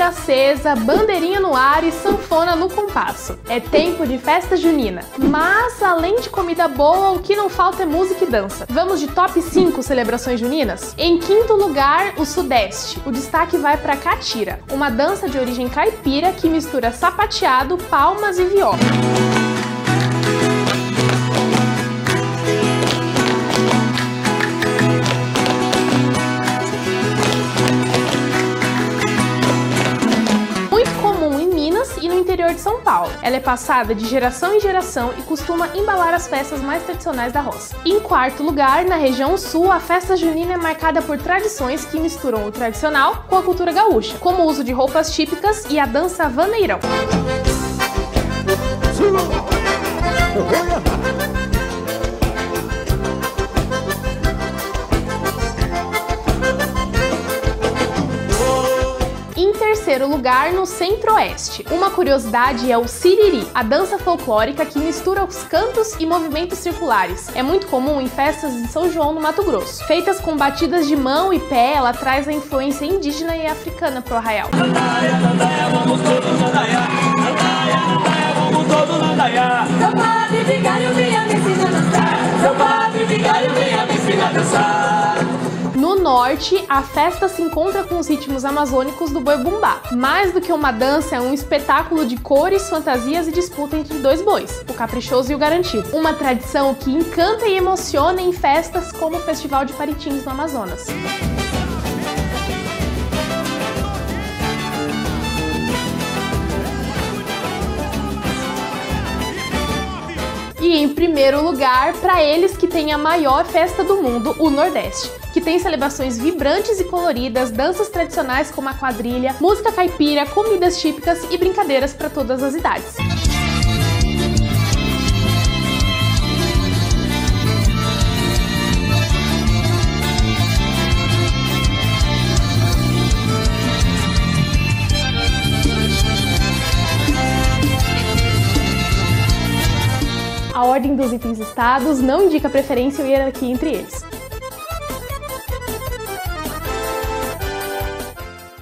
fogueira acesa, bandeirinha no ar e sanfona no compasso. É tempo de festa junina. Mas, além de comida boa, o que não falta é música e dança. Vamos de top 5 celebrações juninas? Em quinto lugar, o Sudeste. O destaque vai para Catira, uma dança de origem caipira que mistura sapateado, palmas e viola. E no interior de São Paulo. Ela é passada de geração em geração e costuma embalar as festas mais tradicionais da roça. Em quarto lugar, na região sul, a festa junina é marcada por tradições que misturam o tradicional com a cultura gaúcha, como o uso de roupas típicas e a dança vaneirão. Em terceiro lugar, no Centro-Oeste. Uma curiosidade é o siriri, a dança folclórica que mistura os cantos e movimentos circulares. É muito comum em festas de São João, no Mato Grosso. Feitas com batidas de mão e pé, ela traz a influência indígena e africana pro arraial. Vamos todos nadaiar. Vamos todos nadaiar. Seu padre vigário venha me ensinar a dançar. Seu padre vigário venha me ensinar a dançar. No norte, a festa se encontra com os ritmos amazônicos do boi bumbá. Mais do que uma dança, é um espetáculo de cores, fantasias e disputa entre dois bois, o caprichoso e o garantido. Uma tradição que encanta e emociona em festas como o Festival de Paritins, no Amazonas. E em primeiro lugar, para eles que têm a maior festa do mundo, o Nordeste, que tem celebrações vibrantes e coloridas, danças tradicionais como a quadrilha, música caipira, comidas típicas e brincadeiras para todas as idades. A ordem dos itens listados não indica preferência ou hierarquia entre eles.